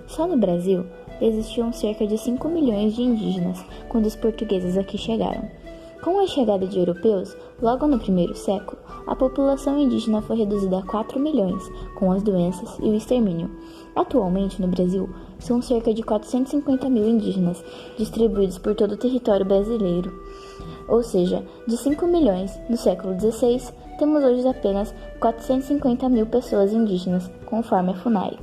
Só no Brasil, existiam cerca de 5 milhões de indígenas quando os portugueses aqui chegaram. Com a chegada de europeus, logo no primeiro século, a população indígena foi reduzida a 4 milhões, com as doenças e o extermínio. Atualmente, no Brasil, são cerca de 450 mil indígenas, distribuídos por todo o território brasileiro. Ou seja, de 5 milhões no século XVI, temos hoje apenas 450 mil pessoas indígenas, conforme a FUNAI.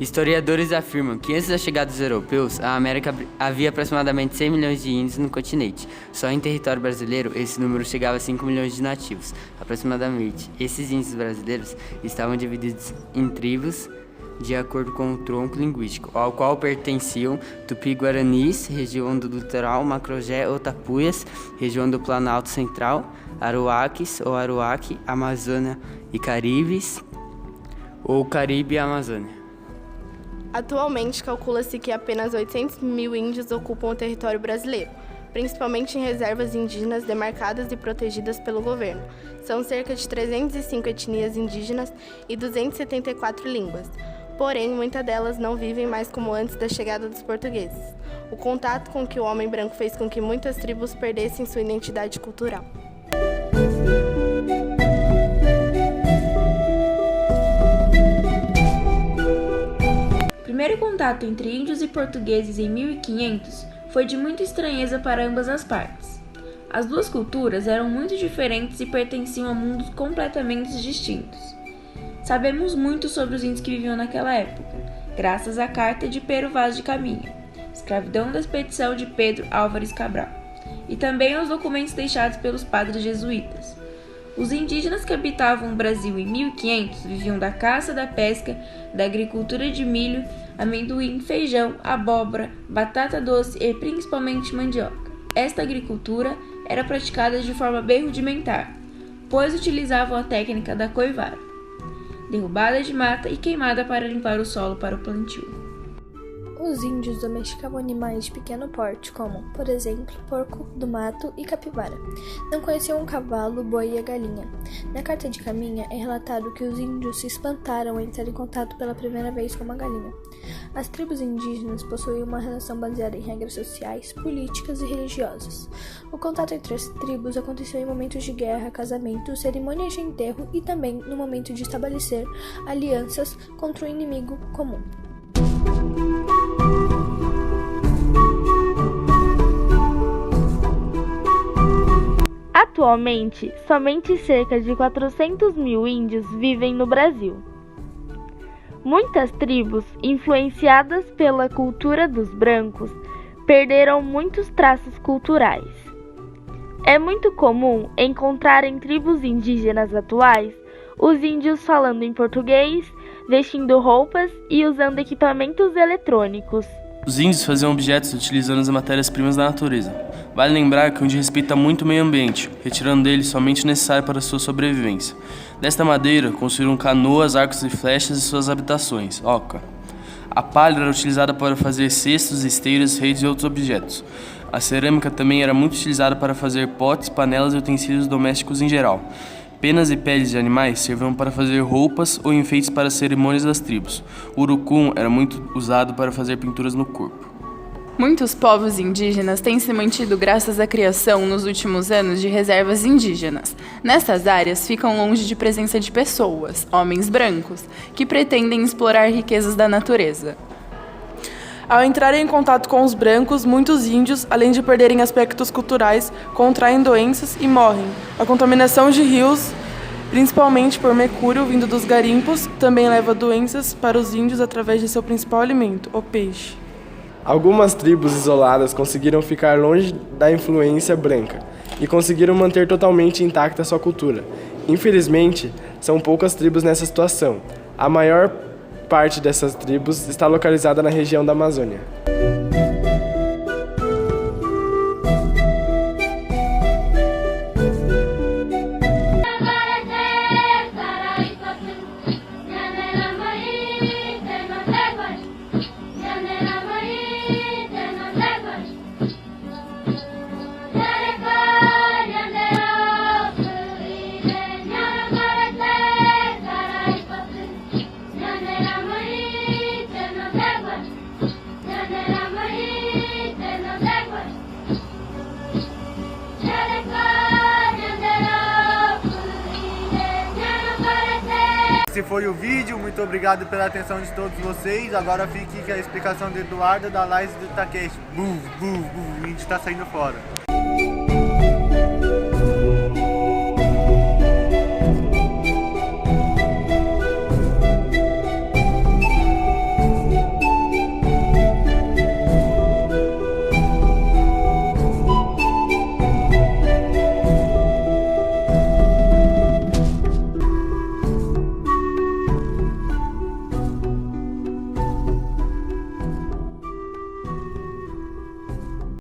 Historiadores afirmam que antes da chegada dos europeus, a América havia aproximadamente 100 milhões de índios no continente. Só em território brasileiro, esse número chegava a 5 milhões de nativos, aproximadamente. Esses índios brasileiros estavam divididos em tribos de acordo com o tronco linguístico, ao qual pertenciam Tupi-Guaranis, região do litoral, Macrogé ou Tapuias, região do Planalto Central, Aruaques ou Aruaque, Amazônia e Caribes, ou Caribe e Amazônia. Atualmente, calcula-se que apenas 800 mil índios ocupam o território brasileiro, principalmente em reservas indígenas demarcadas e protegidas pelo governo. São cerca de 305 etnias indígenas e 274 línguas. Porém, muitas delas não vivem mais como antes da chegada dos portugueses. O contato com que o homem branco fez com que muitas tribos perdessem sua identidade cultural. O primeiro contato entre índios e portugueses em 1500 foi de muita estranheza para ambas as partes. As duas culturas eram muito diferentes e pertenciam a mundos completamente distintos. Sabemos muito sobre os índios que viviam naquela época, graças à carta de Pero Vaz de Caminha, escravidão da expedição de Pedro Álvares Cabral, e também aos documentos deixados pelos padres jesuítas. Os indígenas que habitavam o Brasil em 1500 viviam da caça, da pesca, da agricultura de milho, amendoim, feijão, abóbora, batata doce e principalmente mandioca. Esta agricultura era praticada de forma bem rudimentar, pois utilizavam a técnica da coivara, derrubada de mata e queimada para limpar o solo para o plantio. Os índios domesticavam animais de pequeno porte, como, por exemplo, porco do mato e capivara. Não conheciam o cavalo, o boi e a galinha. Na Carta de Caminha é relatado que os índios se espantaram ao entrar em contato pela primeira vez com uma galinha. As tribos indígenas possuíam uma relação baseada em regras sociais, políticas e religiosas. O contato entre as tribos aconteceu em momentos de guerra, casamento, cerimônias de enterro e também no momento de estabelecer alianças contra o inimigo comum. Atualmente, somente cerca de 400 mil índios vivem no Brasil. Muitas tribos, influenciadas pela cultura dos brancos, perderam muitos traços culturais. É muito comum encontrar em tribos indígenas atuais os índios falando em português, vestindo roupas e usando equipamentos eletrônicos. Os índios faziam objetos utilizando as matérias-primas da natureza. Vale lembrar que o índio respeita muito o meio ambiente, retirando dele somente o necessário para sua sobrevivência. Desta madeira, construíram canoas, arcos e flechas e suas habitações, oca. A palha era utilizada para fazer cestos, esteiras, redes e outros objetos. A cerâmica também era muito utilizada para fazer potes, panelas e utensílios domésticos em geral. Penas e peles de animais serviam para fazer roupas ou enfeites para as cerimônias das tribos. O urucum era muito usado para fazer pinturas no corpo. Muitos povos indígenas têm se mantido graças à criação nos últimos anos de reservas indígenas. Nessas áreas ficam longe de presença de pessoas, homens brancos, que pretendem explorar riquezas da natureza. Ao entrarem em contato com os brancos, muitos índios, além de perderem aspectos culturais, contraem doenças e morrem. A contaminação de rios, principalmente por mercúrio vindo dos garimpos, também leva doenças para os índios através de seu principal alimento, o peixe. Algumas tribos isoladas conseguiram ficar longe da influência branca e conseguiram manter totalmente intacta sua cultura. Infelizmente, são poucas tribos nessa situação. A maior parte dessas tribos está localizada na região da Amazônia. Esse foi o vídeo, muito obrigado pela atenção de todos vocês. Agora fique com a explicação do Eduardo, da Laís e do Takeshi. O índio tá saindo fora.